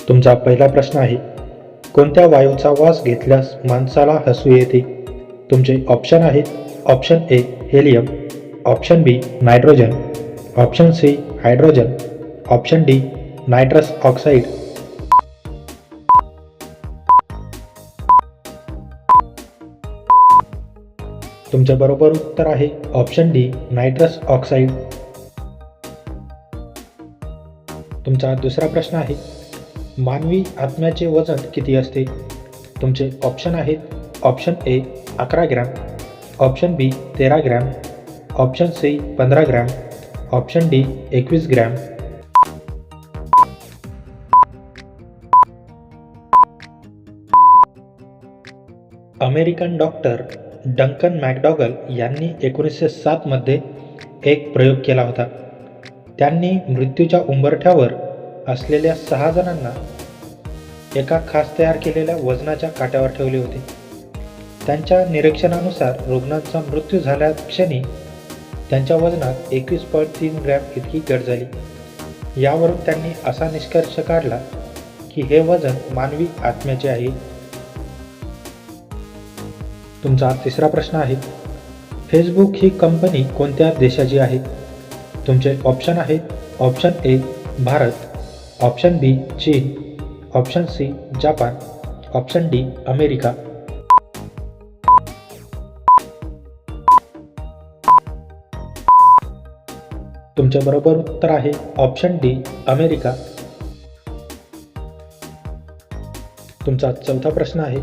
तुमचा पहिला प्रश्न आहे, कोणत्या वायूचा वास घेतल्यास माणसाला हसू येते? तुमचे ऑप्शन आहेत. Option A helium, option B nitrogen, option C hydrogen, option D nitrous oxide. तुमचे बरोबर उत्तर आहे ऑप्शन डी नायट्रस ऑक्साईड. तुमचा दुसरा प्रश्न आहे, मानवी आत्म्याचे वजन किती असते? तुमचे ऑप्शन आहेत. Option A 11 gram, option B 13 gram, option C 15 gram, option D 21 gram. American doctor Duncan MacDougall यांनी 1907 मध्ये एक प्रयोग केला होता. त्यांनी मृत्यूच्या उंबरठ्यावर असलेल्या 6 जणांना एका खास तयार केलेल्या वजनाच्या काट्यावर ठेवले होते. त्यांच्या निरीक्षणानुसार रुग्णांचा मृत्यू झाल्या क्षणी त्यांच्या वजनात 21.3 ग्रॅम इतकी घट झाली. यावरून त्यांनी असा निष्कर्ष काढला की हे वजन मानवी आत्म्याचे आहे. तुमचा तिसरा प्रश्न आहे, फेसबुक ही कंपनी कोणत्या देशाची आहे? तुमचे ऑप्शन आहेत. Option A Bharat, option B चीन, option C Japan, option D America. तुमचे बरोबर उत्तर आहे ऑप्शन डी अमेरिका. तुमचा चौथा प्रश्न आहे,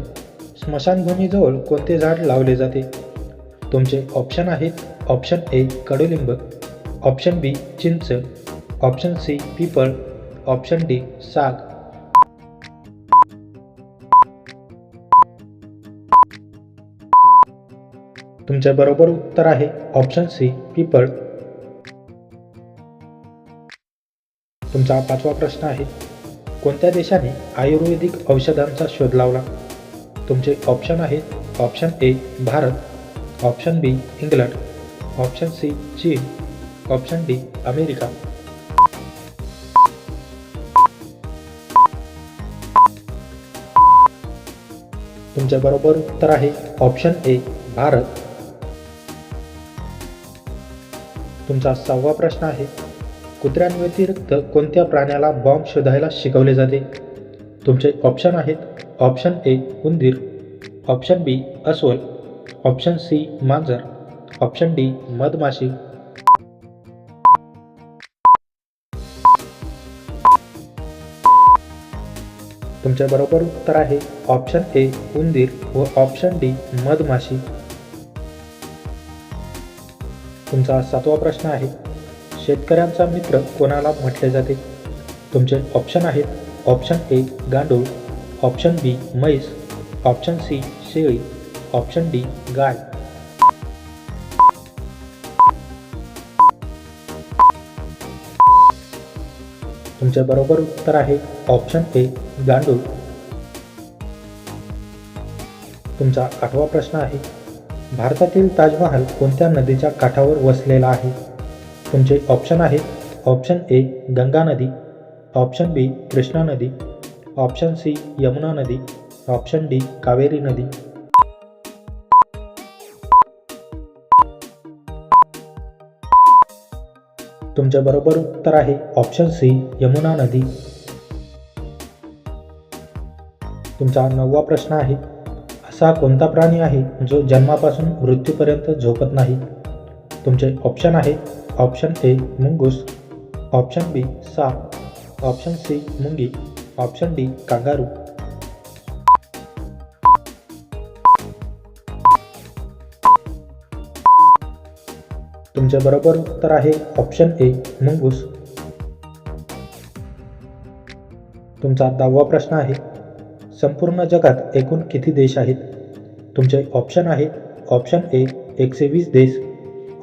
स्मशानभूमीजवळ कोणते झाड लावले जाते? तुमचे ऑप्शन आहेत. ऑप्शन ए कडुलिंब, ऑप्शन बी चिंच, ऑप्शन सी पिपळ, ऑप्शन डी साग. तुमचे बरोबर उत्तर आहे ऑप्शन सी पिपळ. तुमचा पाचवा प्रश्न आहे, कोणत्या देशाने आयुर्वेदिक औषधांचा शोध लावला? तुमचे ऑप्शन आहेत. Option A Bharat, option B England, option C चीन, ऑप्शन डी अमेरिका. तुमचे बरोबर उत्तर आहे ऑप्शन ए भारत. तुमचा 6वा प्रश्न आहे, कुत्र्यांव्यतिरिक्त कोणत्या प्राण्याला बॉम्ब शोधायला शिकवले जाते? तुमचे ऑप्शन आहेत. ऑप्शन ए उंदीर, ऑप्शन बी अस्वल, ऑप्शन सी मांजर, ऑप्शन डी मधमाशी. तुमचे बरोबर उत्तर आहे ऑप्शन ए उंदीर व ऑप्शन डी मधमाशी. तुमचा 7वा प्रश्न आहे, शेतकऱ्यांचा मित्र कोणाला म्हटले जाते? तुमचे ऑप्शन आहेत. ऑप्शन ए गांडूळ, ऑप्शन बी म्हैस, ऑप्शन सी शेळी, ऑप्शन डी गाय. तुमचे बरोबर उत्तर आहे ऑप्शन ए गांडूळ. तुमचा 8वा प्रश्न आहे, भारतातील ताजमहाल कोणत्या नदीच्या काठावर वसलेला आहे? तुमचे ऑप्शन आहेत. ऑप्शन ए गंगा नदी, ऑप्शन बी कृष्णा नदी, ऑप्शन सी यमुना नदी, ऑप्शन डी कावेरी नदी. तुमचे बरोबर उत्तर आहे ऑप्शन सी यमुना नदी. तुमचा 9वा प्रश्न आहे, असा कोणता प्राणी आहे जो जन्मापासून मृत्यूपर्यंत झोपत नाही? तुमचे ऑप्शन आहेत. ऑप्शन ए मुंगूस, ऑप्शन बी साप, ऑप्शन सी मुंगी, ऑप्शन डी कांगारू. तुमचे बरोबर उत्तर आहे ऑप्शन ए मुंगूस. तुमचा 10वा प्रश्न आहे, संपूर्ण जगात एकूण किती देश आहेत? तुमचे ऑप्शन आहेत. ऑप्शन ए 120 देश,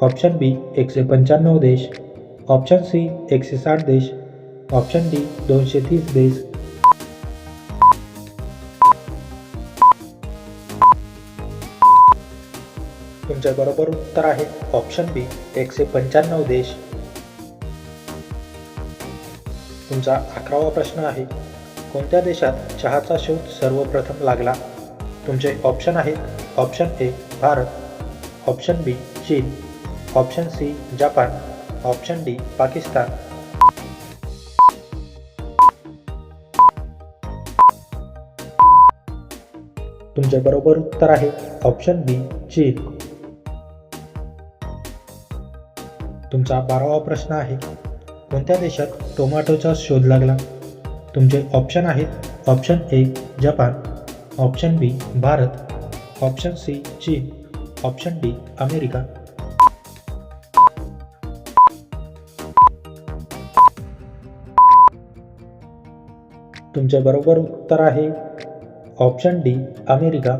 ऑप्शन बी 195 देश, ऑप्शन सी 160 देश, ऑप्शन डी 230 देश. तुमचे बरोबर उत्तर आहे ऑप्शन बी 195 देश. तुमचा 11वा प्रश्न आहे, कोणत्या देशात चहाचा शोध सर्वप्रथम लागला? तुमचे ऑप्शन आहेत option A Bharat, option B चीन, option C Japan, option D Pakistan. तुमचे बरोबर उत्तर आहे ऑप्शन बी चीन. तुमचा 12वा प्रश्न आहे, कोणत्या देशात टोमॅटोचा शोध लागला? तुमचे ऑप्शन आहेत option A Japan, option B Bharat, option C चीन, ऑप्शन डी अमेरिका. तुमचे बरोबर उत्तर आहे ऑप्शन डी अमेरिका.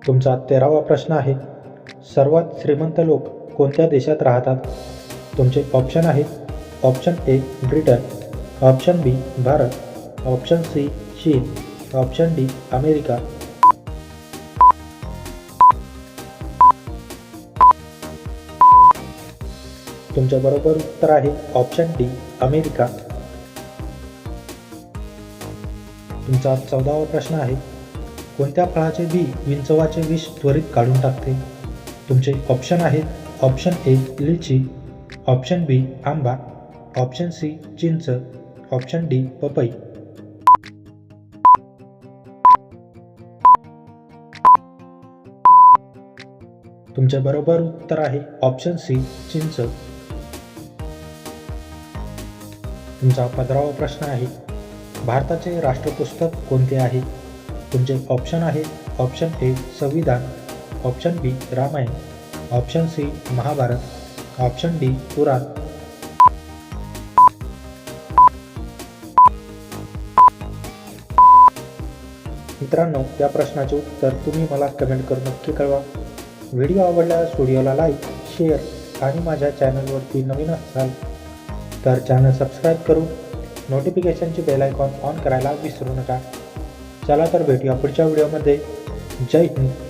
तुमचा 13वा प्रश्न आहे, सर्वात श्रीमंत लोक कोणत्या देशात राहतात? तुमचे ऑप्शन आहेत option A Britain, option B Bharat, option C चीन, ऑप्शन डी अमेरिका. तुमचे बरोबर उत्तर आहे ऑप्शन डी अमेरिका. तुमचा 14वा प्रश्न आहे, कोणत्या फळाचे बी विंचवाचे विष त्वरित काढून टाकते? तुमचे ऑप्शन आहेत ऑप्शन ए लिची, ऑप्शन बी आंबा, ऑप्शन सी चिंच, ऑप्शन डी पपई. तुमचे बरोबर उत्तर आहे ऑप्शन सी चिंच. तुमचा 15वा प्रश्न आहे, भारताचे राष्ट्रपुस्तक कोणते आहे? तुमचे ऑप्शन आहेत ऑप्शन ए संविधान, option B Ramayan, option C Mahabharat, option D पुराण. मित्रांनो, या प्रश्नाचे उत्तर तुम्ही मला कमेंट करून नक्की कळवा. व्हिडिओ आवडल्यास व्हिडिओला लाईक, शेअर आणि माझ्या चॅनलवरती नवीन असाल तर चॅनल सबस्क्राईब करून नोटिफिकेशनची बेल आयकॉन ऑन करायला विसरू नका. चला तर भेटूया पुढच्या व्हिडिओमध्ये. जय हिंद.